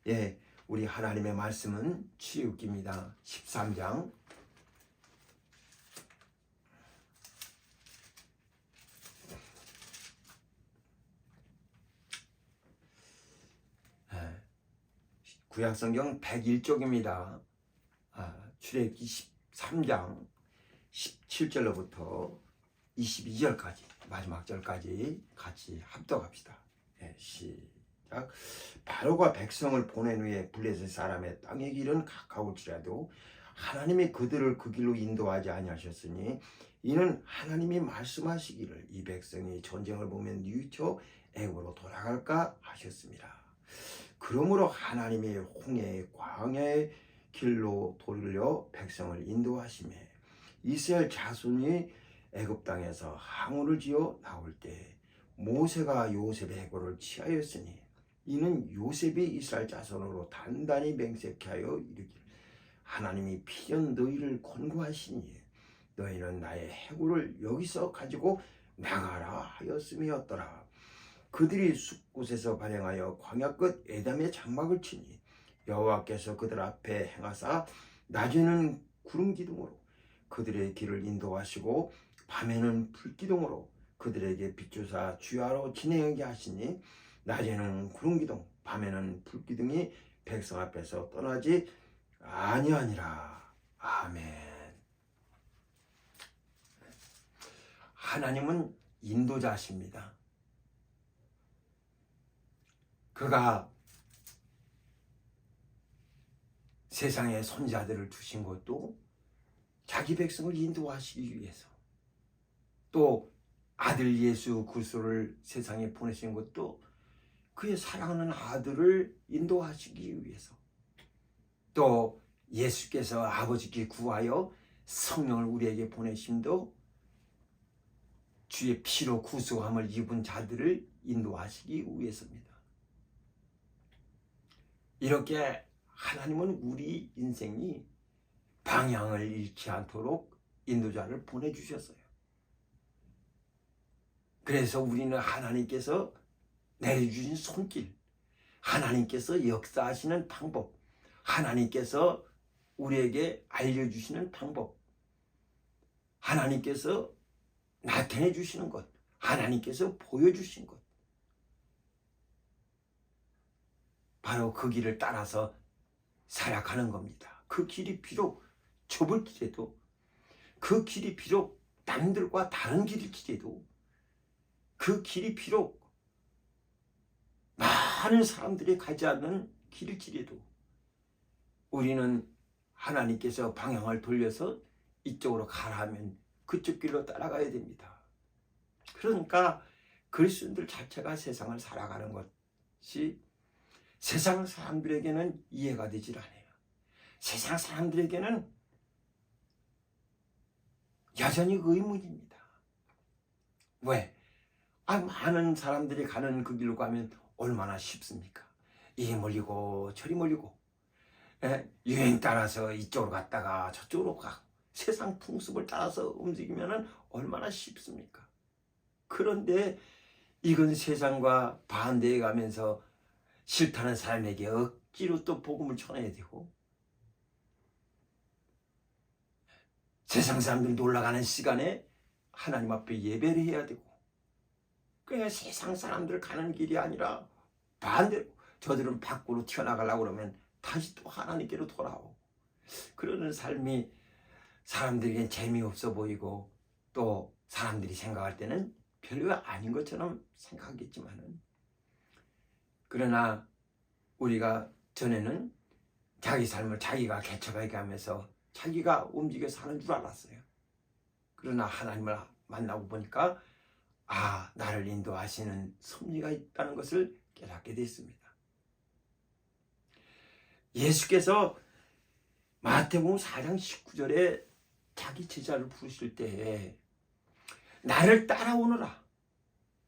예, 우리 하나님의 말씀은 출애굽기입니다. 13장. 구약성경 101쪽입니다. 출애굽기 13장 17절로부터 22절까지 마지막 절까지 같이 합독합시다. 예, 시작. 바로가 백성을 보낸 후에 블레셋 사람의 땅의 길은 가까울지라도 하나님이 그들을 그 길로 인도하지 아니하셨으니 이는 하나님이 말씀하시기를 이 백성이 전쟁을 보면 뉘우쳐 애굽으로 돌아갈까 하셨습니다. 그러므로 하나님이 홍해 광야의 길로 돌려 백성을 인도하시매 이스라엘 자손이 애굽 땅에서 항우를 지어 나올 때 모세가 요셉의 해골을 취하였으니 이는 요셉이 이스라엘 자손으로 단단히 맹세케하여 이르기를 하나님이 필연 너희를 권고하시니 너희는 나의 해골을 여기서 가지고 나가라 하였음이었더라. 그들이 숲곳에서 발행하여 광야 끝 에담의 장막을 치니 여호와께서 그들 앞에 행하사 낮에는 구름 기둥으로 그들의 길을 인도하시고 밤에는 불 기둥으로 그들에게 비추사 주야로 진행하게 하시니 낮에는 구름 기둥 밤에는 불 기둥이 백성 앞에서 떠나지 아니하니라. 아멘. 하나님은 인도자십니다. 그가 세상에 손자들을 두신 것도 자기 백성을 인도하시기 위해서, 또 아들 예수 그리스도를 세상에 보내신 것도 그의 사랑하는 아들을 인도하시기 위해서, 또 예수께서 아버지께 구하여 성령을 우리에게 보내심도 주의 피로 구속함을 입은 자들을 인도하시기 위해서입니다. 이렇게 하나님은 우리 인생이 방향을 잃지 않도록 인도자를 보내주셨어요. 그래서 우리는 하나님께서 내려주신 손길, 하나님께서 역사하시는 방법, 하나님께서 우리에게 알려주시는 방법, 하나님께서 나타내 주시는 것, 하나님께서 보여주신 것, 바로 그 길을 따라서 살아가는 겁니다. 그 길이 비록 좁을지라도, 그 길이 비록 남들과 다른 길일지라도, 그 길이 비록 많은 사람들이 가지 않는 길일지라도 우리는 하나님께서 방향을 돌려서 이쪽으로 가라 하면 그쪽 길로 따라가야 됩니다. 그러니까 그리스도인들 자체가 세상을 살아가는 것이 세상 사람들에게는 이해가 되질 않아요. 세상 사람들에게는 여전히 의문입니다. 왜? 많은 사람들이 가는 그 길로 가면 얼마나 쉽습니까? 이리 몰리고 저리 몰리고, 유행 따라서 이쪽으로 갔다가 저쪽으로 가고 세상 풍습을 따라서 움직이면 얼마나 쉽습니까? 그런데 이건 세상과 반대해 가면서 싫다는 사람에게 억지로 또 복음을 전해야 되고, 세상 사람들 놀러가는 시간에 하나님 앞에 예배를 해야 되고, 그냥 세상 사람들 가는 길이 아니라 반대로 저들은 밖으로 튀어나가려고 그러면 다시 또 하나님께로 돌아오고, 그러는 삶이 사람들에겐 재미없어 보이고 또 사람들이 생각할 때는 별거 아닌 것처럼 생각하겠지만은, 그러나 우리가 전에는 자기 삶을 자기가 개척하게 하면서 자기가 움직여 사는 줄 알았어요. 그러나 하나님을 만나고 보니까 나를 인도하시는 섭리가 있다는 것을 깨닫게 됐습니다. 예수께서 마태복음 4장 19절에 자기 제자를 부르실 때에 나를 따라오너라,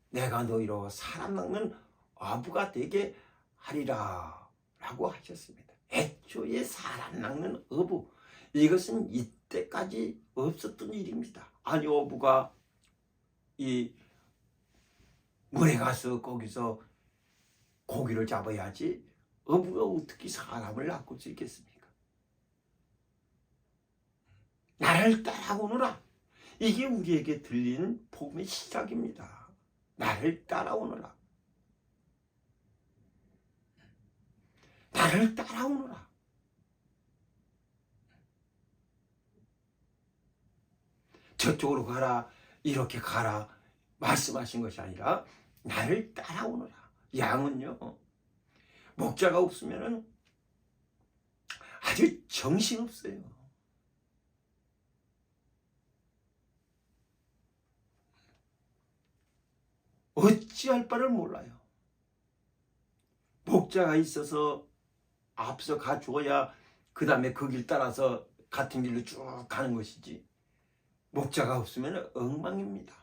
내가 너희로 사람 낚는 어부가 되게 하리라 라고 하셨습니다. 애초에 사람 낚는 어부, 이것은 이때까지 없었던 일입니다. 아니, 어부가 이 물에 가서 거기서 고기를 잡아야지 어부가 어떻게 사람을 낚을 수 있겠습니까? 나를 따라오너라. 이게 우리에게 들린 복음의 시작입니다. 나를 따라오너라. 나를 따라오너라. 저쪽으로 가라, 이렇게 가라 말씀하신 것이 아니라 나를 따라오너라. 양은요, 목자가 없으면 아주 정신없어요. 어찌할 바를 몰라요. 목자가 있어서 앞서 가주어야 그 다음에 그 길 따라서 같은 길로 쭉 가는 것이지, 목자가 없으면 엉망입니다.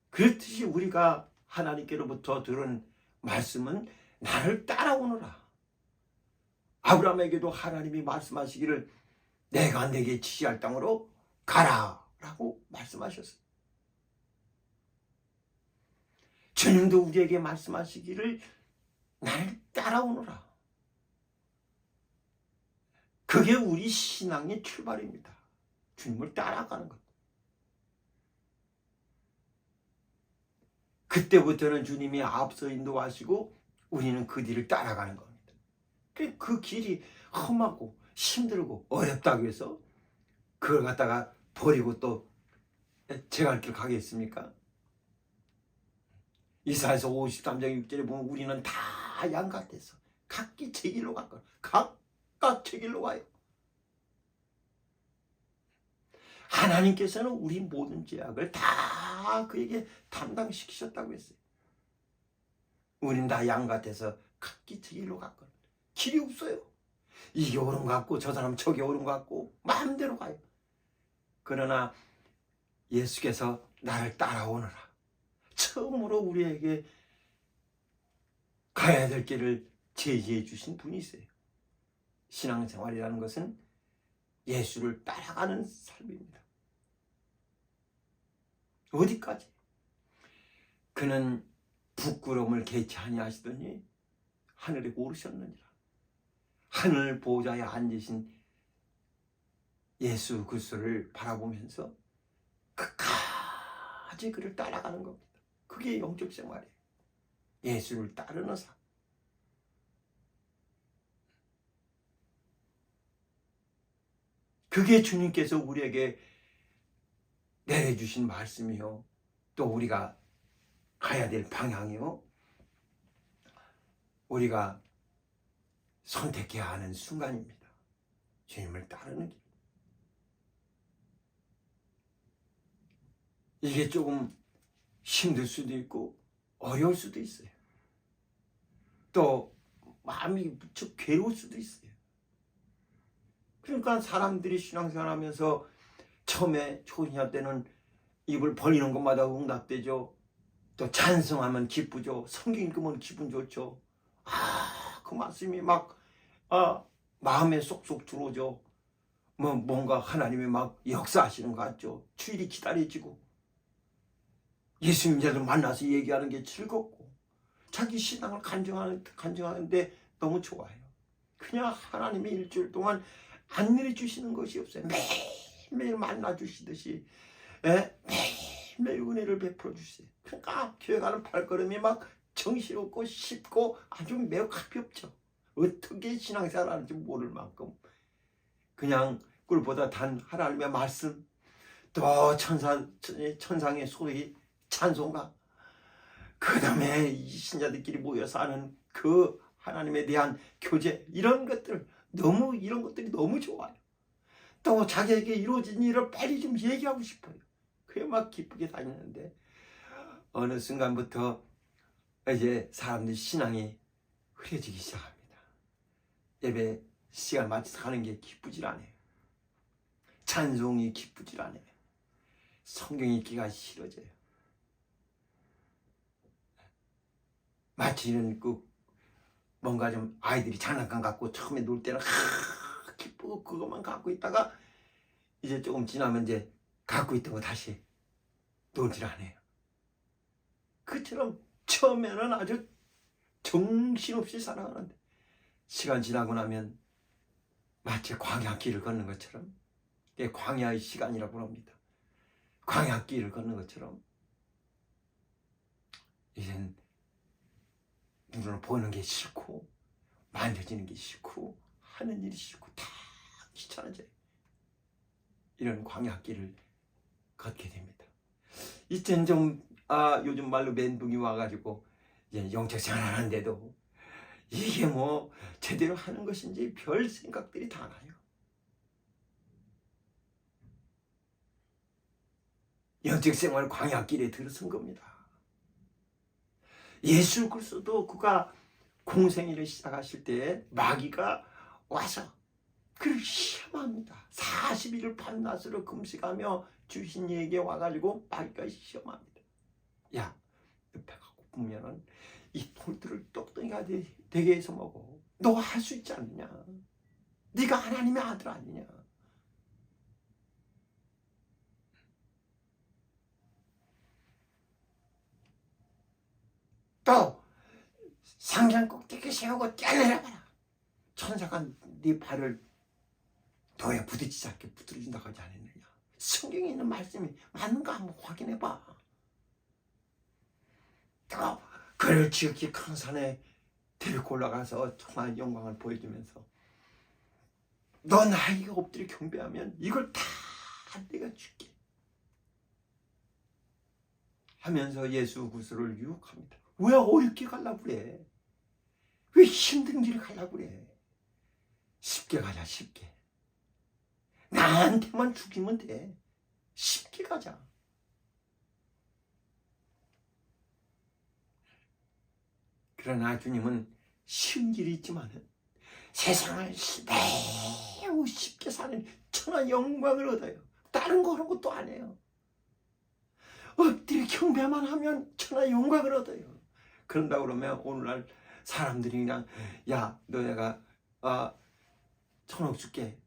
그렇듯이 우리가 하나님께로부터 들은 말씀은 나를 따라오너라. 아브라함에게도 하나님이 말씀하시기를 내가 내게 지시할 땅으로 가라 라고 말씀하셨어요. 주님도 우리에게 말씀하시기를 나를 따라오너라. 그게 우리 신앙의 출발입니다. 주님을 따라가는 것. 그때부터는 주님이 앞서 인도하시고 우리는 그 뒤를 따라가는 겁니다. 그 길이 험하고 힘들고 어렵다고 해서 그걸 갖다가 버리고 또 제 갈 길 가겠습니까? 이사야서 53장 6절에 보면 우리는 다 양 같아서 각기 제 길로 갔거든. 각각 제 길로 가요. 하나님께서는 우리 모든 죄악을 다 그에게 담당시키셨다고 했어요. 우린 다 양 같아서 각기 제 길로 갔거든. 길이 없어요. 이게 옳은 것 같고 저 사람 저게 옳은 것 같고 마음대로 가요. 그러나 예수께서 나를 따라오너라. 처음으로 우리에게 가야 될 길을 제시해 주신 분이 있어요. 신앙생활이라는 것은 예수를 따라가는 삶입니다. 어디까지? 그는 부끄러움을 개치 아니하시더니 하늘에 오르셨느니라. 하늘 보좌에 앉으신 예수 그리스도를 바라보면서 끝까지 그를 따라가는 겁니다. 그게 영적 생활이에요. 예수를 따르는 삶. 그게 주님께서 우리에게 내려주신 말씀이요, 또 우리가 가야 될 방향이요, 우리가 선택해야 하는 순간입니다. 주님을 따르는 길. 이게 조금 힘들 수도 있고 어려울 수도 있어요. 또 마음이 무척 괴로울 수도 있어요. 그러니까 사람들이 신앙생활 하면서 처음에 초신자 때는 입을 벌리는 것마다 응답되죠. 또 찬송하면 기쁘죠. 성경 읽으면 기분 좋죠. 그 말씀이 막 마음에 쏙쏙 들어오죠. 뭔가 하나님이 막 역사하시는 것 같죠. 주일이 기다려지고 예수님자들 만나서 얘기하는 게 즐겁고 자기 신앙을 간증하는데 너무 좋아요. 그냥 하나님이 일주일 동안 안 내려주시는 것이 없어요. 매일매일 만나주시듯이 매일매일 은혜를 베풀어 주세요. 그러니까 교회 가는 발걸음이 막 정신없고 쉽고 아주 매우 가볍죠. 어떻게 신앙생활 하는지 모를 만큼 그냥 꿀보다 단 하나님의 말씀, 또 천상의 소리, 찬송가, 그 다음에 이 신자들끼리 모여서 하는 그 하나님에 대한 교제, 이런 것들이 너무 좋아요. 또 자기에게 이루어진 일을 빨리 좀 얘기하고 싶어요. 그게 막 기쁘게 다니는데 어느 순간부터 이제 사람들 신앙이 흐려지기 시작합니다. 예배 시간 맞춰서 가는 게 기쁘질 않아요. 찬송이 기쁘질 않아요. 성경 읽기가 싫어져요. 마치 뭔가 좀 아이들이 장난감 갖고 처음에 놀 때는 기쁘고 그것만 갖고 있다가 이제 조금 지나면 이제 갖고 있던 거 다시 놀질 않아요. 그처럼 처음에는 아주 정신없이 살아가는데 시간 지나고 나면 마치 광야길을 걷는 것처럼, 이게 광야의 시간이라고 합니다. 광야길을 걷는 것처럼 이젠 눈으로 보는 게 싫고 만져지는 게 싫고 하는 일이 싫고 다 귀찮아져요. 이런 광야길을 걷게 됩니다. 이젠 좀 요즘 말로 멘붕이 와가지고 이제 영적 생활하는데도 이게 뭐 제대로 하는 것인지 별 생각들이 다 나요. 영적 생활 광야길에 들어선 겁니다. 예수 그리스도도 그가 공생애를 시작하실 때 마귀가 와서 그를 시험합니다. 40일을 밤낮으로 금식하며 주신 이에게 와가지고 마귀가 시험합니다. 야, 너 배가 고프면은 이 돌들을 똑똑이가 되게 해서 먹어. 너 할 수 있지 않느냐? 네가 하나님의 아들 아니냐? 또 상장 꼭대기 세우고 뛰어내려봐라. 천사가 네 발을 너에 부딪히지 않게 부드러진다고 하지 않았느냐? 성경에 있는 말씀이 맞는가 한번 확인해봐. 또 그를 지극히 큰 산에 데리고 올라가서 정말 영광을 보여주면서 너 나에게 엎드려 경배하면 이걸 다 내가 줄게 하면서 예수 그리스도를 유혹합니다. 왜 어렵게 가려고 그래? 왜 힘든 길을 가려고 그래? 쉽게 가자. 쉽게. 나한테만 죽이면 돼. 쉽게 가자. 그러나 주님은 쉬운 길이 있지만은 세상을 매우 쉽게 사는 천하 영광을 얻어요. 다른 거 하는 것도 안 해요. 엎드려 경배만 하면 천하 영광을 얻어요. 그런다 그러면 오늘날 사람들이 그냥 야, 너네가 1,000억 줄게.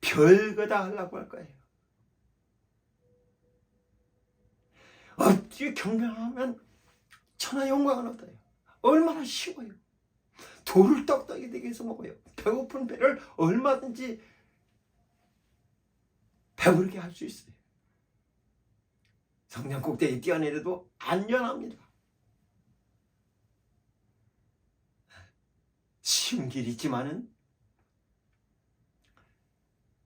별거 다 하려고 할 거예요. 엎드려 경배하면 천하 영광을 얻어요. 얼마나 쉬워요. 돌을 떡떡이 되게 해서 먹어요. 배고픈 배를 얼마든지 배부르게 할 수 있어요. 성령 꼭대기에 뛰어내려도 안전합니다. 쉬운 길이 있지만은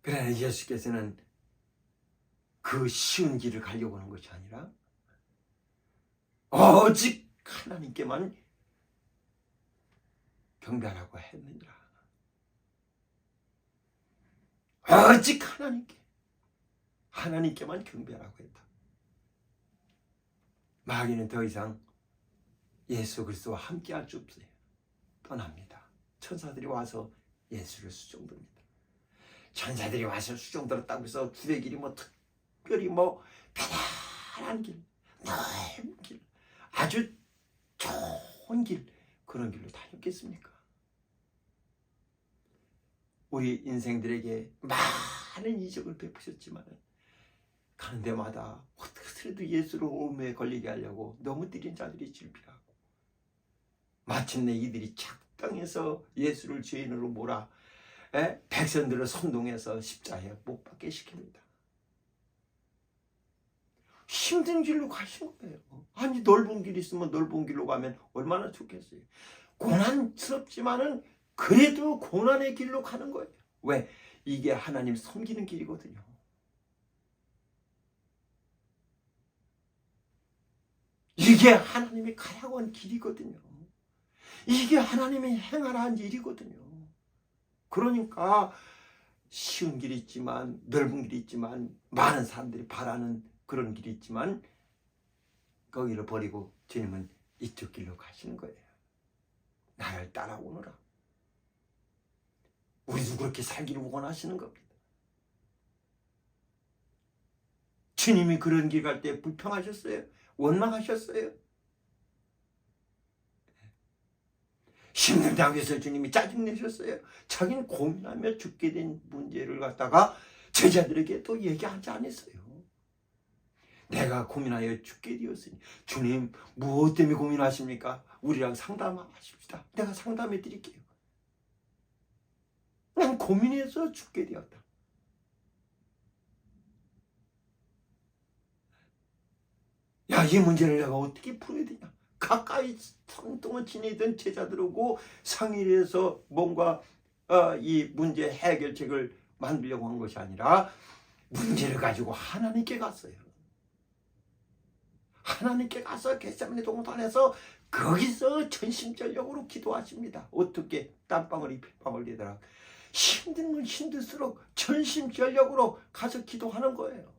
그러나 예수께서는 그 쉬운 길을 가려고 하는 것이 아니라 오직 하나님께만 경배하라고 했느니라. 오직 하나님께만 경배하라고 했다. 마귀는 더 이상 예수 그리스도와 함께할 수 없어요. 떠납니다. 천사들이 와서 예수를 수종듭니다. 천사들이 와서 수종들었다고 해서 주의 길이 뭐 특별히 뭐 편안한 길, 넓은 길, 아주 좋은 길, 그런 길로 다녔겠습니까? 우리 인생들에게 많은 이적을 베푸셨지만 가는 데마다 어떻게든 예수를 오음에 걸리게 하려고 너무 들인 자들이 질비하고 마침내 이들이 착당해서 예수를 죄인으로 몰아 백성들을 선동해서 십자가에 못 박게 시킵니다. 힘든 길로 가신 거예요. 아니 넓은 길이 있으면 넓은 길로 가면 얼마나 좋겠어요. 고난스럽지만은 그래도 고난의 길로 가는 거예요. 왜? 이게 하나님 섬기는 길이거든요. 이게 하나님이 가라고 한 길이거든요. 이게 하나님이 행하라 한 일이거든요. 그러니까 쉬운 길이 있지만 넓은 길이 있지만 많은 사람들이 바라는 그런 길이 있지만 거기를 버리고 주님은 이쪽 길로 가시는 거예요. 나를 따라오너라. 우리도 그렇게 살기를 원하시는 겁니다. 주님이 그런 길 갈 때 불평하셨어요? 원망하셨어요? 힘들다고 해서 주님이 짜증내셨어요? 자기는 고민하며 죽게 된 문제를 갖다가 제자들에게 또 얘기하지 않았어요. 내가 고민하여 죽게 되었으니. 주님, 무엇 때문에 고민하십니까? 우리랑 상담하십시다. 내가 상담해 드릴게요. 난 고민해서 죽게 되었다. 야, 이 문제를 내가 어떻게 풀어야 되냐? 가까이 성동을 지내던 제자들하고 상의를 해서 뭔가 이 문제 해결책을 만들려고 한 것이 아니라 문제를 가지고 하나님께 갔어요. 하나님께 가서 겟세마네 동산에서 거기서 전심전력으로 기도하십니다. 어떻게 땀방울이 핏방울 되더라. 힘든 건 힘들수록 전심전력으로 가서 기도하는 거예요.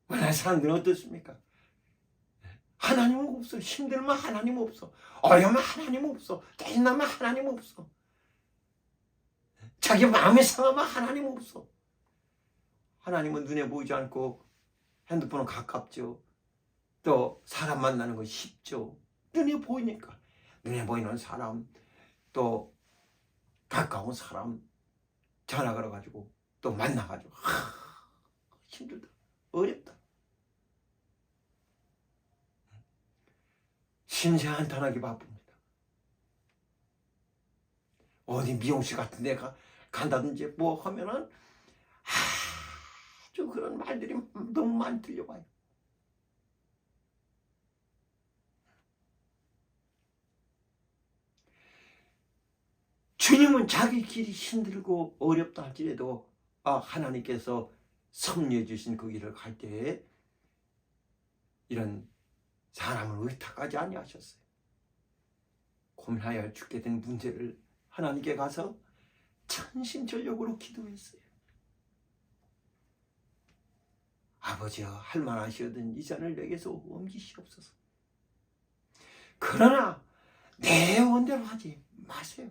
오늘 사람들은 어떻습니까? 하나님은 없어. 힘들면 하나님 없어. 어려우면 하나님 없어. 짜증나면 하나님 없어. 자기 마음이 상하면 하나님 없어. 하나님은 눈에 보이지 않고 핸드폰은 가깝죠. 또 사람 만나는 거 쉽죠. 눈에 보이니까. 눈에 보이는 사람, 또 가까운 사람 전화 걸어가지고 또 만나가지고 힘들다. 어렵다. 신세 한탄하기 바쁩니다. 어디 미용실 같은 데 간다든지 뭐 하면은 아주 그런 말들이 너무 많이 들려와요. 주님은 자기 길이 힘들고 어렵다 할지라도 하나님께서 섭리해 주신 그 길을 갈 때에 이런 사람을 의탁하지 아니하셨어요. 고민하여 죽게 된 문제를 하나님께 가서 전심전력으로 기도했어요. 아버지여, 할만하시거든 이 잔을 내게서 옮기시옵소서. 그러나 내 원대로 하지 마세요.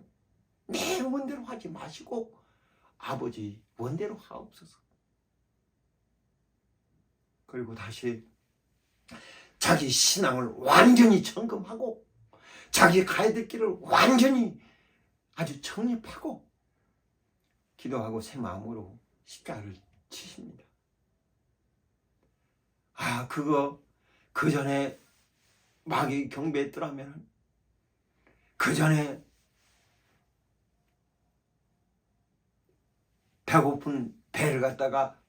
내 원대로 하지 마시고 아버지 원대로 하옵소서. 그리고 다시 자기 신앙을 완전히 점검하고 자기 가야 될 길을 완전히 아주 정립하고 기도하고 새 마음으로 십자가를 치십니다. 그 전에 마귀 경배했더라면 그 전에 배고픈 배를 갖다가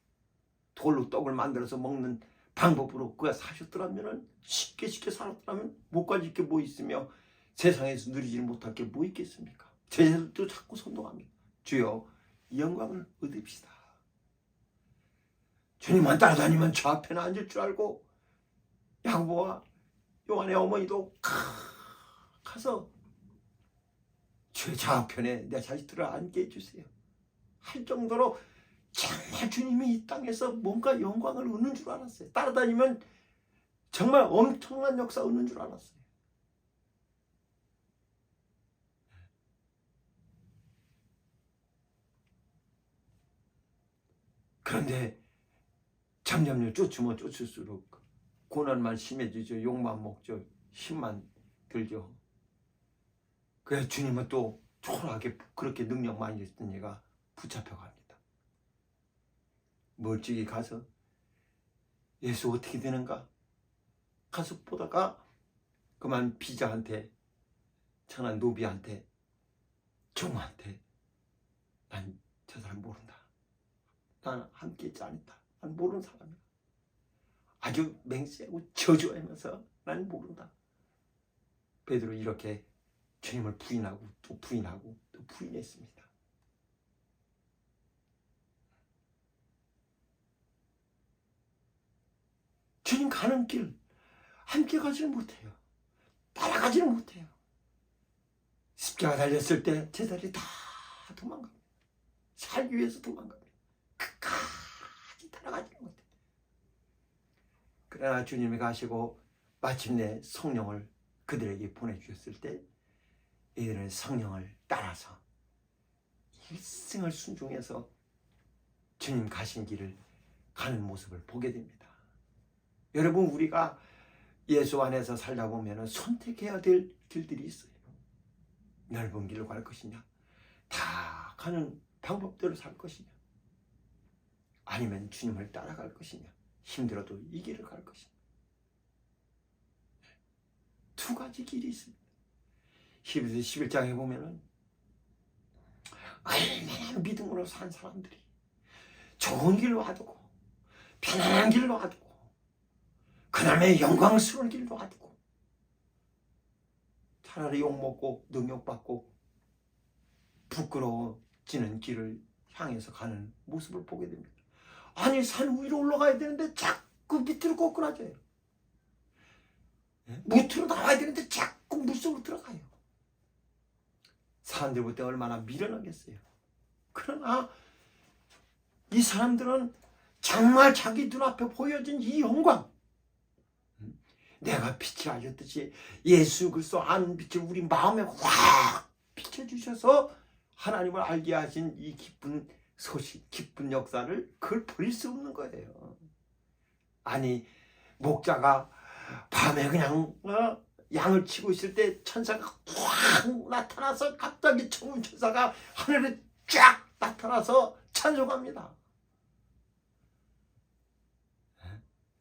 돌로 떡을 만들어서 먹는 방법으로 그가 사셨더라면 쉽게 살았더라면 못 가질 게 뭐 있으며 세상에서 누리지 못할 게 뭐 있겠습니까? 제자들도 자꾸 선동합니다. 주여 영광을 얻읍시다. 주님만 따라다니면 저 앞에는 앉을 줄 알고 야고보와 요한의 어머니도 가서 주의 좌우편에 내 자식들을 앉게 해주세요 할 정도로 정말 주님이 이 땅에서 뭔가 영광을 얻는 줄 알았어요. 따라다니면 정말 엄청난 역사 얻는 줄 알았어요. 그런데 점점 쫓으면 쫓을수록 고난만 심해지죠. 욕만 먹죠. 힘만 들죠. 그래서 주님은 또 초라하게 그렇게 능력 많이 있던 얘가 붙잡혀갑니다. 멀찍이 가서 예수 어떻게 되는가 가서 보다가 그만 비자한테 천한 노비한테 종한테 난 저 사람 모른다. 난 함께 있지 않았다. 난 모르는 사람이야. 아주 맹세하고 저주하면서 난 모른다. 베드로 이렇게 주님을 부인하고 또 부인하고 또 부인했습니다. 주님 가는 길 함께 가지를 못해요. 따라가지를 못해요. 십자가 달렸을 때 제자들이 다 도망갑니다. 살기 위해서 도망갑니다. 끝까지 따라가지를 못해요. 그러나 주님이 가시고 마침내 성령을 그들에게 보내주셨을 때 이들은 성령을 따라서 일생을 순종해서 주님 가신 길을 가는 모습을 보게 됩니다. 여러분, 우리가 예수 안에서 살다 보면 선택해야 될 길들이 있어요. 넓은 길로 갈 것이냐, 다 가는 방법대로 살 것이냐, 아니면 주님을 따라갈 것이냐, 힘들어도 이 길을 갈 것이냐. 두 가지 길이 있습니다. 히브리서 11장에 보면은 얼마나 믿음으로 산 사람들이 좋은 길로 놔두고 편안한 길로 놔두고 그 다음에 영광스러운 길로 놔두고 차라리 욕먹고 능욕받고 부끄러워지는 길을 향해서 가는 모습을 보게 됩니다. 아니, 산 위로 올라가야 되는데 자꾸 밑으로 꺾어놔져요. 무트로 나와야 되는데 자꾸 물속으로 들어가요. 사람들 볼 때 얼마나 미련하겠어요. 그러나 이 사람들은 정말 자기 눈앞에 보여진 이 영광, 내가 빛을 알렸듯이 예수 그리스도 아는 빛을 우리 마음에 확 비춰주셔서 하나님을 알게 하신 이 기쁜 소식, 기쁜 역사를 그걸 버릴 수 없는 거예요. 아니, 목자가 밤에 그냥 양을 치고 있을 때 천사가 확 나타나서 갑자기 천군 천사가 하늘에 쫙 나타나서 찬송합니다.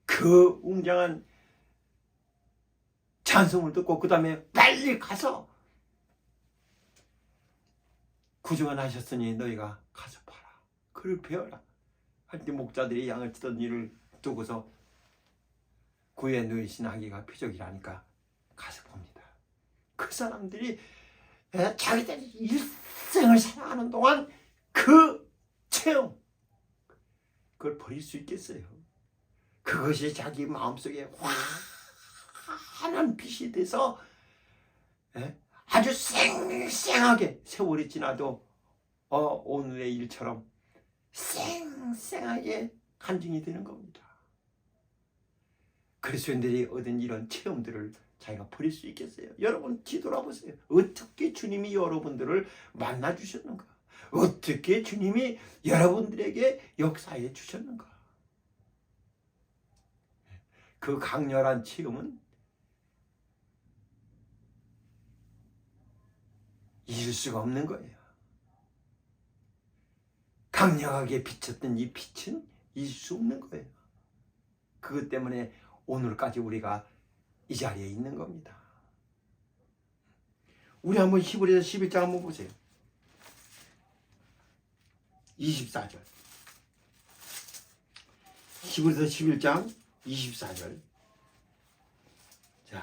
그 웅장한 찬송을 듣고 그 다음에 빨리 가서 구주가 나셨으니 너희가 가서 봐라, 그를 배워라 할 때 목자들이 양을 치던 일을 두고서 구에 누이신 아기가 표적이라니까 가서 봅니다. 그 사람들이 자기들이 일생을 살아가는 동안 그 체험, 그걸 버릴 수 있겠어요? 그것이 자기 마음속에 환한 빛이 돼서 아주 쌩쌩하게 세월이 지나도 오늘의 일처럼 쌩쌩하게 간증이 되는 겁니다. 그리스도인들이 얻은 이런 체험들을 자기가 버릴 수 있겠어요? 여러분 뒤돌아보세요. 어떻게 주님이 여러분들을 만나주셨는가? 어떻게 주님이 여러분들에게 역사해 주셨는가? 그 강렬한 체험은 잊을 수가 없는 거예요. 강력하게 비쳤던 이 빛은 잊을 수 없는 거예요. 그것 때문에 오늘까지 우리가 이 자리에 있는 겁니다. 우리 한번 히브리서 11장 한번 보세요. 24절. 히브리서 11장 24절. 자,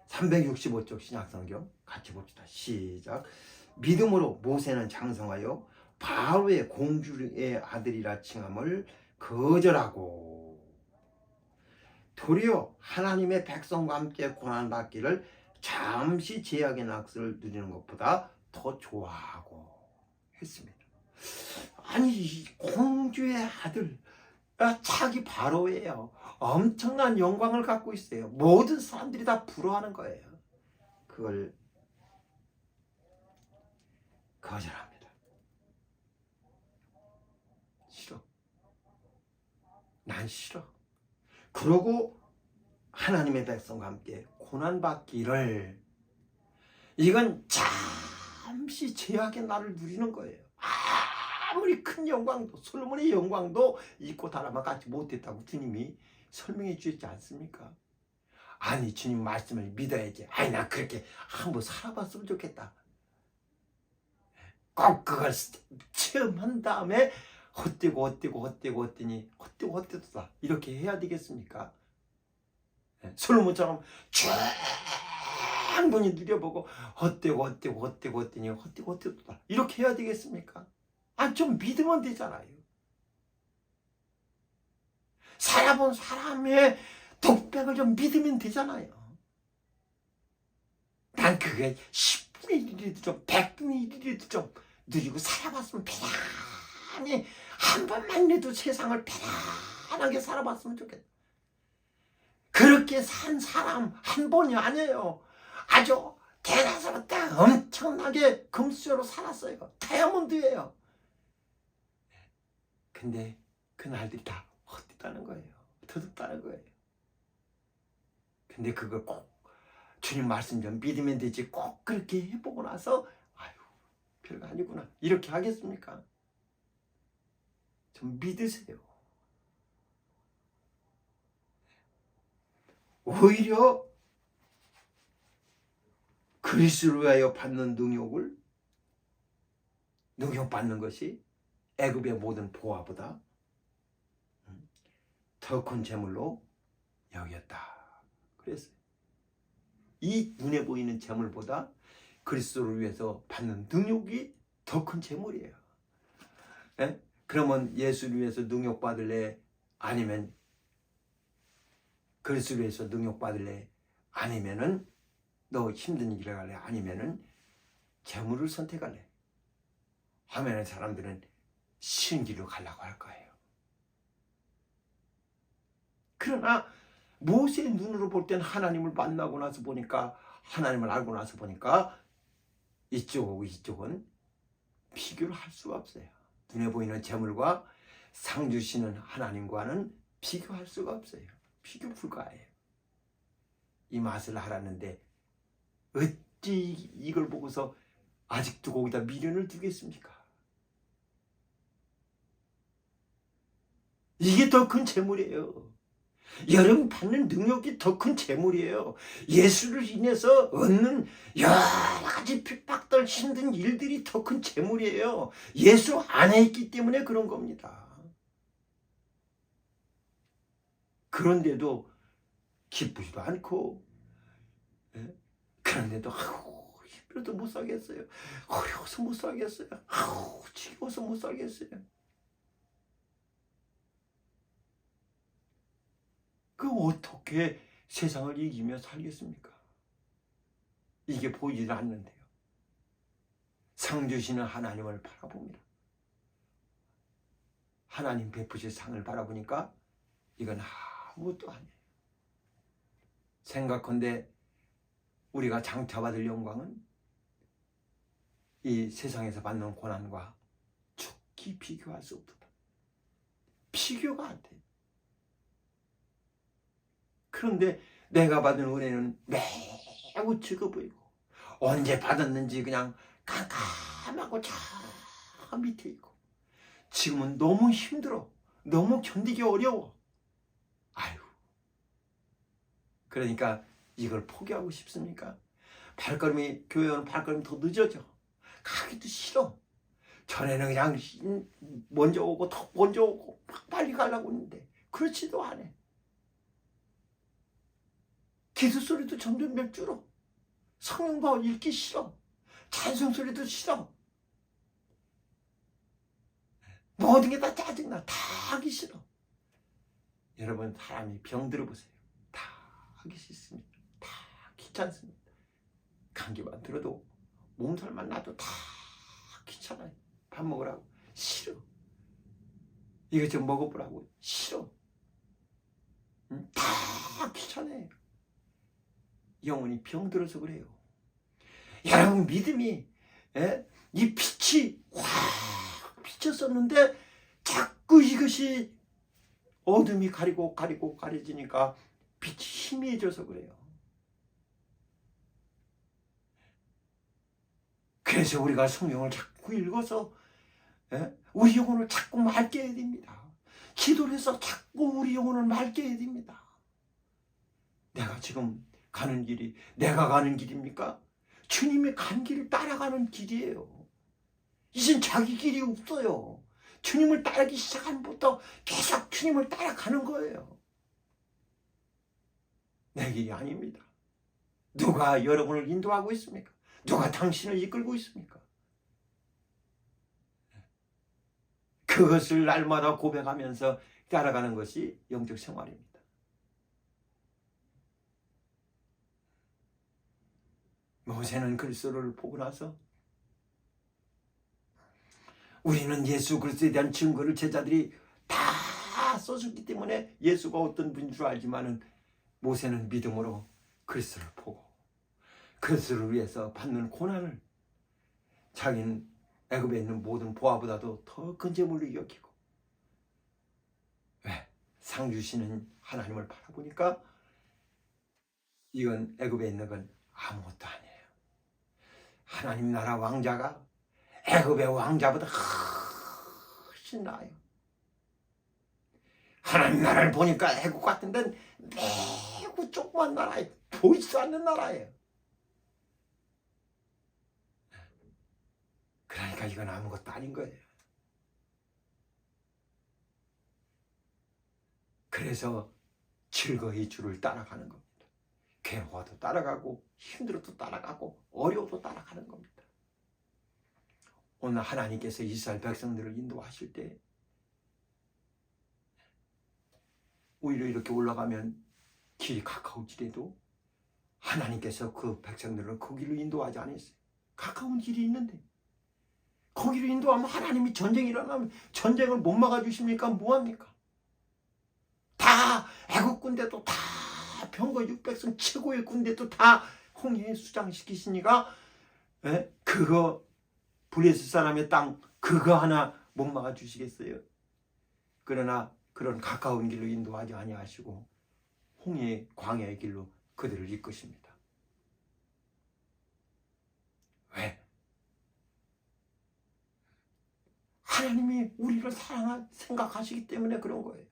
365쪽 신약성경 같이 봅시다. 시작. 믿음으로 모세는 장성하여 바로의 공주의 아들이라 칭함을 거절하고 도리어 하나님의 백성과 함께 고난받기를 잠시 제약의 낙수를 누리는 것보다 더 좋아하고 했습니다. 아니, 공주의 아들, 자기 바로예요. 엄청난 영광을 갖고 있어요. 모든 사람들이 다 부러워하는 거예요. 그걸 거절합니다. 싫어. 난 싫어. 그러고 하나님의 백성과 함께 고난받기를, 이건 잠시 제약의 날을 누리는 거예요. 아무리 큰 영광도, 솔로몬의 영광도 있고 다람아 같이 못했다고 주님이 설명해 주셨지 않습니까? 아니, 주님 말씀을 믿어야지. 아니, 나 그렇게 한번 살아봤으면 좋겠다. 꼭 그걸 체험한 다음에 헛되고 헛되니 헛되다 이렇게 해야 되겠습니까? 솔로몬처럼 충분히 누려보고 헛되고 헛되니 헛되다 이렇게 해야 되겠습니까? 아니, 좀 믿으면 되잖아요. 살아본 사람의 독백을 좀 믿으면 되잖아요. 난 그게 10분의 1이라도 좀 100분의 1이라도 좀 누리고 살아봤으면 편안히, 한 번만이라도 세상을 편안하게 살아봤으면 좋겠다. 그렇게 산 사람 한 번이 아니에요. 아주 대낮부터 엄청나게 금수저로 살았어요. 다이아몬드예요. 근데 그 날들이 다 헛되다는 거예요. 더럽다는 거예요. 근데 그걸 꼭 주님 말씀 좀 믿으면 되지 꼭 그렇게 해보고 나서 아유 별거 아니구나 이렇게 하겠습니까? 좀 믿으세요. 오히려 그리스도를 위하여 받는 능욕받는 것이 애굽의 모든 보화보다 더 큰 재물로 여겼다. 그랬어요. 이 눈에 보이는 재물보다 그리스도를 위해서 받는 능욕이 더 큰 재물이에요. 에? 그러면 예수를 위해서 능욕받을래? 아니면 그리스도를 위해서 능욕받을래? 아니면은 너 힘든 길을 갈래? 아니면은 재물을 선택할래? 하면은 사람들은 쉬운 길로 가려고 할 거예요. 그러나 모세의 눈으로 볼 때는 하나님을 만나고 나서 보니까 하나님을 알고 나서 보니까 이쪽하고 이쪽은 비교를 할 수가 없어요. 눈에 보이는 재물과 상 주시는 하나님과는 비교할 수가 없어요. 비교 불가해요. 이 맛을 알았는데 어찌 이걸 보고서 아직도 거기다 미련을 두겠습니까? 이게 더 큰 재물이에요. 여러분 받는 능력이 더 큰 재물이에요. 예수를 인해서 얻는 여러 가지 핍박들 힘든 일들이 더 큰 재물이에요. 예수 안에 있기 때문에 그런 겁니다. 그런데도 기쁘지도 않고 그런데도 힘들어도 못 살겠어요. 어려워서 못 살겠어요. 지겨워서 못 살겠어요. 그 어떻게 세상을 이기며 살겠습니까? 이게 보이질 않는데요. 상 주시는 하나님을 바라봅니다. 하나님 베푸실 상을 바라보니까 이건 아무것도 아니에요. 생각컨대 우리가 장차받을 영광은 이 세상에서 받는 고난과 죽기 비교할 수 없다. 비교가 안 돼. 그런데 내가 받은 은혜는 매우 적어 보이고 언제 받았는지 그냥 깜깜하고 저 밑에 있고 지금은 너무 힘들어. 너무 견디기 어려워. 아유. 그러니까 이걸 포기하고 싶습니까? 교회 오는 발걸음이 더 늦어져. 가기도 싫어. 전에는 그냥 먼저 오고 더 먼저 오고 빨리 가려고 했는데 그렇지도 않아. 기도 소리도 점점 줄어. 성경도 읽기 싫어. 찬송 소리도 싫어. 모든 게 다 짜증나. 다 하기 싫어. 여러분 사람이 병들어 보세요. 다 하기 싫습니다. 다 귀찮습니다. 감기만 들어도 몸살만 나도 다 귀찮아요. 밥 먹으라고 싫어. 이거 좀 먹어보라고 싫어. 다 귀찮아요. 영혼이 병들어서 그래요. 여러분 믿음이 이 빛이 확 비쳤었는데 자꾸 이것이 어둠이 가려지니까 빛이 희미해져서 그래요. 그래서 우리가 성경을 자꾸 읽어서 우리 영혼을 자꾸 맑게 해야 됩니다. 기도를 해서 자꾸 우리 영혼을 맑게 해야 됩니다. 내가 지금 가는 길이 내가 가는 길입니까? 주님이 간 길을 따라가는 길이에요. 이젠 자기 길이 없어요. 주님을 따르기 시작한 부터 계속 주님을 따라가는 거예요. 내 길이 아닙니다. 누가 여러분을 인도하고 있습니까? 누가 당신을 이끌고 있습니까? 그것을 날마다 고백하면서 따라가는 것이 영적 생활입니다. 모세는 그리스도를 보고 나서 우리는 예수 그리스도에 대한 증거를 제자들이 다 써줬기 때문에 예수가 어떤 분인 줄 알지만은 모세는 믿음으로 그리스도를 보고 그리스도를 위해서 받는 고난을 자기는 애굽에 있는 모든 보화보다도 더 큰 재물로 여기고 왜? 상 주시는 하나님을 바라보니까 이건 애굽에 있는 건 아무것도 아니에요. 하나님 나라 왕자가 애굽의 왕자보다 훨씬 나아요. 하나님 나라를 보니까 애굽 같은 데는 매우 조그만 나라예요. 보이지도 않는 나라예요. 그러니까 이건 아무것도 아닌 거예요. 그래서 즐거이 주를 따라가는 겁니다. 괴로워도 따라가고 힘들어도 따라가고 어려워도 따라가는 겁니다. 오늘 하나님께서 이스라엘 백성들을 인도하실 때 오히려 이렇게 올라가면 길이 가까울지라도 하나님께서 그 백성들을 거기로 인도하지 않았어요. 가까운 길이 있는데 거기로 인도하면 하나님이 전쟁이 일어나면 전쟁을 못 막아주십니까? 뭐합니까? 다 애국 군대도 다 병거 600성 최고의 군대도 다 홍해에 수장시키시니까 그거 블레셋 사람의 땅 그거 하나 못 막아주시겠어요? 그러나 그런 가까운 길로 인도하지 아니하시고 홍해 광야의 길로 그들을 이끄십니다. 왜? 하나님이 우리를 생각하시기 때문에 그런 거예요.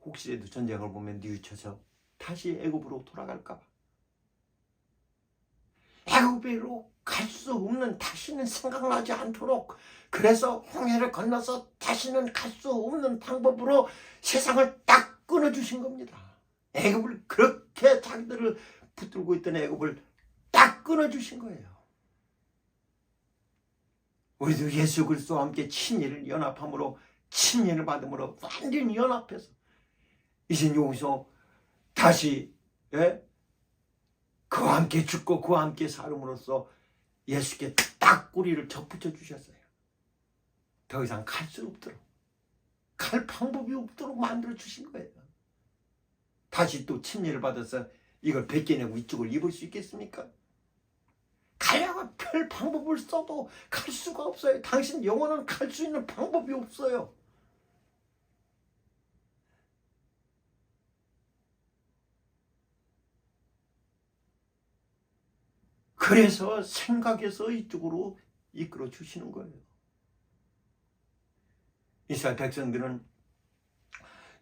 혹시라도 전쟁을 보면 뉘우쳐서 다시 애굽으로 돌아갈까 봐. 애굽으로 갈 수 없는, 다시는 생각나지 않도록, 그래서 홍해를 건너서 다시는 갈 수 없는 방법으로 세상을 딱 끊어주신 겁니다. 애굽을 그렇게 자기들을 붙들고 있던 애굽을 딱 끊어주신 거예요. 우리도 예수 그리스도와 함께 친일을 연합함으로, 친일을 받음으로 완전히 연합해서 이제 여기서 다시 그와 함께 죽고 그와 함께 살음으로써 예수께 딱 꼬리를 접붙여 주셨어요. 더 이상 갈 수 없도록, 갈 방법이 없도록 만들어 주신 거예요. 다시 또 침례를 받아서 이걸 벗겨내고 이쪽을 입을 수 있겠습니까? 가려고 별 방법을 써도 갈 수가 없어요. 당신 영혼은 갈 수 있는 방법이 없어요. 그래서 생각해서 이쪽으로 이끌어 주시는 거예요. 이스라엘 백성들은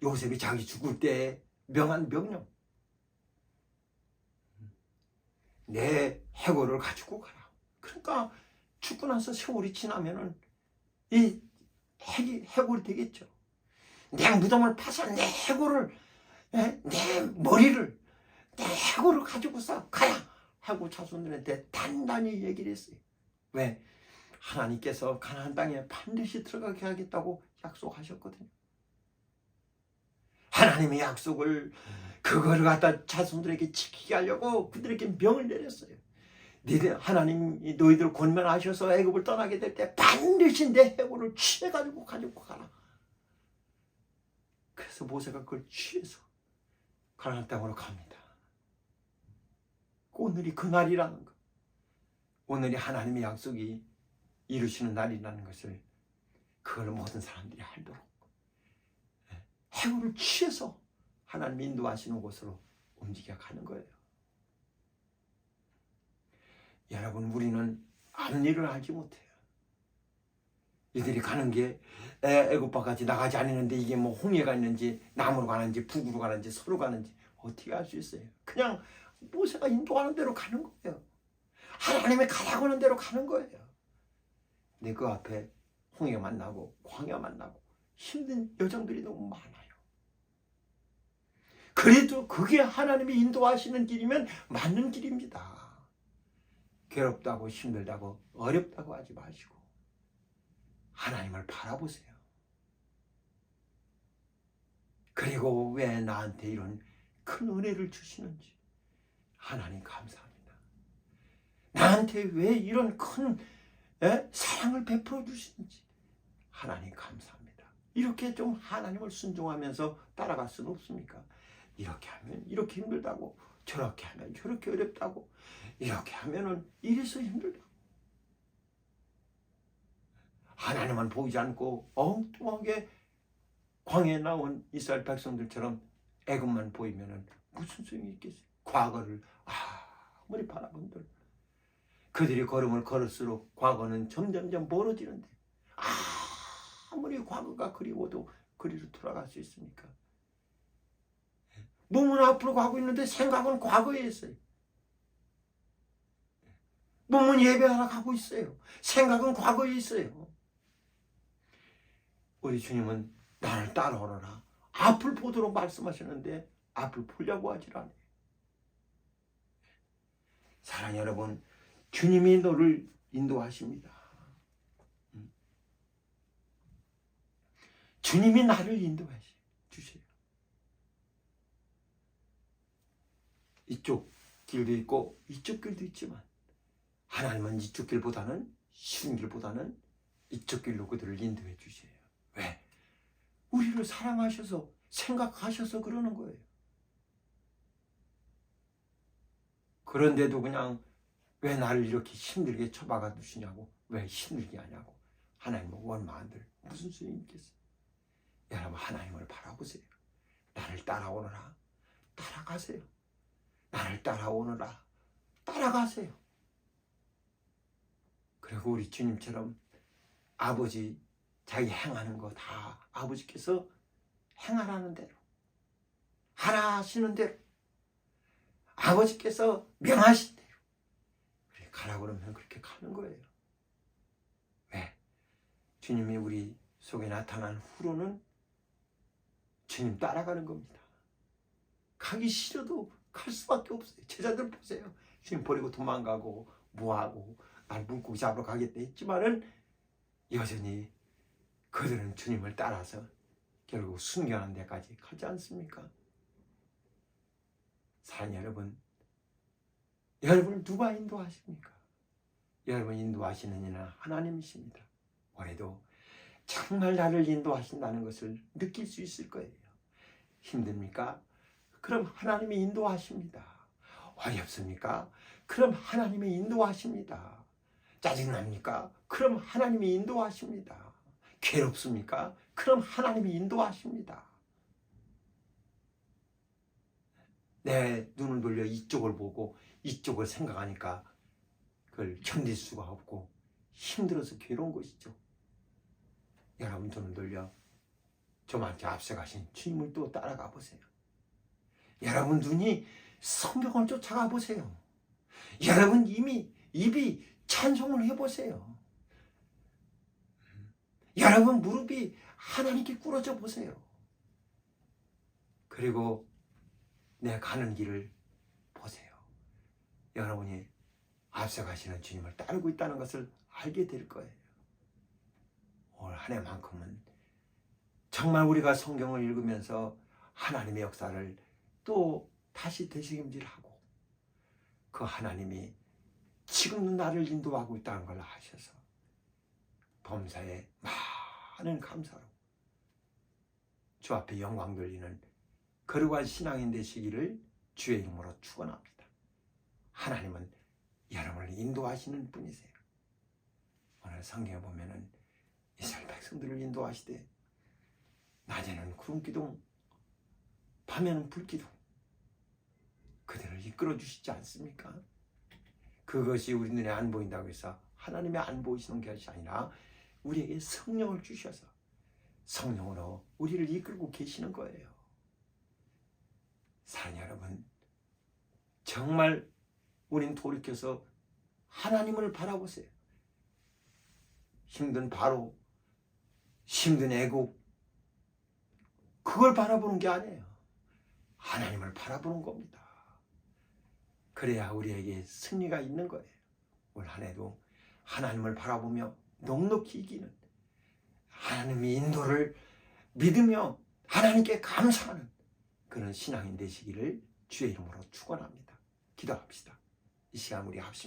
요셉이 자기 죽을 때 명한 명령, 내 해골을 가지고 가라. 그러니까 죽고 나서 세월이 지나면은 이 해골이 되겠죠. 내 무덤을 파서 내 해골을, 내 머리를, 내 해골을 가지고서 가라 하고 자손들한테 단단히 얘기를 했어요. 왜? 하나님께서 가나안 땅에 반드시 들어가게 하겠다고 약속하셨거든요. 하나님의 약속을, 그걸 갖다 자손들에게 지키게 하려고 그들에게 명을 내렸어요. 하나님이 너희들 권면하셔서 애굽을 떠나게 될 때 반드시 내 해골을 취해가지고 가지고 가라. 그래서 모세가 그걸 취해서 가나안 땅으로 갑니다. 오늘이 그날이라는 것, 오늘이 하나님의 약속이 이루시는 날이라는 것을, 그걸 모든 사람들이 알도록 해골을 취해서 하나님 인도하시는 곳으로 움직여 가는 거예요. 여러분, 우리는 앞일을 알지 못해요. 이들이 가는 게 애굽바까지 나가지 않았는데 이게 뭐 홍해가 있는지 남으로 가는지 북으로 가는지 서로 가는지 어떻게 알 수 있어요? 그냥 모세가 인도하는 대로 가는 거예요. 하나님이 가라고 하는 대로 가는 거예요. 근데 그 앞에 홍해 만나고 광야 만나고 힘든 여정들이 너무 많아요. 그래도 그게 하나님이 인도하시는 길이면 맞는 길입니다. 괴롭다고 힘들다고 어렵다고 하지 마시고 하나님을 바라보세요. 그리고 왜 나한테 이런 큰 은혜를 주시는지 하나님 감사합니다. 나한테 왜 이런 큰 사랑을 베풀어 주시는지 하나님 감사합니다. 이렇게 좀 하나님을 순종하면서 따라갈 수는 없습니까? 이렇게 하면 이렇게 힘들다고, 저렇게 하면 저렇게 어렵다고, 이렇게 하면은 이래서 힘들다고. 하나님은 보이지 않고 엉뚱하게 광야에 나온 이스라엘 백성들처럼 애굽만 보이면은 무슨 소용이 있겠어요? 과거를 아무리 바라본들 그들이 걸음을 걸을수록 과거는 점점점 멀어지는데 아무리 과거가 그리워도 그리로 돌아갈 수 있습니까? 몸은 앞으로 가고 있는데 생각은 과거에 있어요. 몸은 예배하러 가고 있어요. 생각은 과거에 있어요. 우리 주님은 나를 따라오너라 앞을 보도록 말씀하셨는데 앞을 보려고 하질 않아요. 사랑하는 여러분, 주님이 너를 인도하십니다. 주님이 나를 인도해 주세요. 이쪽 길도 있고 이쪽 길도 있지만 하나님은 이쪽 길보다는 쉬운 길보다는 이쪽 길로 그들을 인도해 주세요. 왜? 우리를 사랑하셔서 생각하셔서 그러는 거예요. 그런데도 그냥 왜 나를 이렇게 힘들게 처박아 두시냐고, 왜 힘들게 하냐고 하나님은 원망한들 무슨 소용이 있겠어요? 여러분, 하나님을 바라보세요. 나를 따라오너라 따라가세요. 나를 따라오너라 따라가세요. 그리고 우리 주님처럼 아버지 자기 행하는 거 다 아버지께서 행하라는 대로 하라 하시는 대로 아버지께서 명하신 대로 그렇게 가라 그러면 그렇게 가는 거예요. 왜? 주님이 우리 속에 나타난 후로는 주님 따라가는 겁니다. 가기 싫어도 갈 수밖에 없어요. 제자들 보세요. 주님 버리고 도망가고 뭐하고 날 물고기 잡으러 가겠다 했지만은 여전히 그들은 주님을 따라서 결국 순교하는 데까지 가지 않습니까? 사랑하는 여러분, 여러분을 누가 인도하십니까? 여러분 인도하시는 이는 하나님이십니다. 올해도 정말 나를 인도하신다는 것을 느낄 수 있을 거예요. 힘듭니까? 그럼 하나님이 인도하십니다. 어렵습니까? 그럼 하나님이 인도하십니다. 짜증납니까? 그럼 하나님이 인도하십니다. 괴롭습니까? 그럼 하나님이 인도하십니다. 내 눈을 돌려 이쪽을 보고 이쪽을 생각하니까 그걸 견딜 수가 없고 힘들어서 괴로운 것이죠. 여러분 눈을 돌려 저만치 앞서가신 주님을 또 따라가 보세요. 여러분 눈이 성경을 쫓아가 보세요. 여러분 이미 입이 찬송을 해보세요. 여러분 무릎이 하나님께 꿇어져 보세요. 그리고 내 가는 길을 보세요. 여러분이 앞서가시는 주님을 따르고 있다는 것을 알게 될 거예요. 올 한 해만큼은 정말 우리가 성경을 읽으면서 하나님의 역사를 또 다시 되새김질하고 그 하나님이 지금도 나를 인도하고 있다는 걸 아셔서 범사에 많은 감사로 주 앞에 영광 돌리는 거룩한 신앙인 되시기를 주의 이름으로 축원합니다. 하나님은 여러분을 인도하시는 분이세요. 오늘 성경에 보면은 이스라엘 백성들을 인도하시되 낮에는 구름기둥 밤에는 불기둥 그들을 이끌어 주시지 않습니까? 그것이 우리 눈에 안 보인다고 해서 하나님이 안 보이시는 것이 아니라 우리에게 성령을 주셔서 성령으로 우리를 이끌고 계시는 거예요. 사랑하는 여러분, 정말 우린 돌이켜서 하나님을 바라보세요. 힘든 바로, 힘든 애국, 그걸 바라보는 게 아니에요. 하나님을 바라보는 겁니다. 그래야 우리에게 승리가 있는 거예요. 올 한 해도 하나님을 바라보며 넉넉히 이기는, 하나님의 인도를 믿으며 하나님께 감사하는 그런 신앙인 되시기를 주의 이름으로 축원합니다. 기도합시다. 이 시간 우리 합심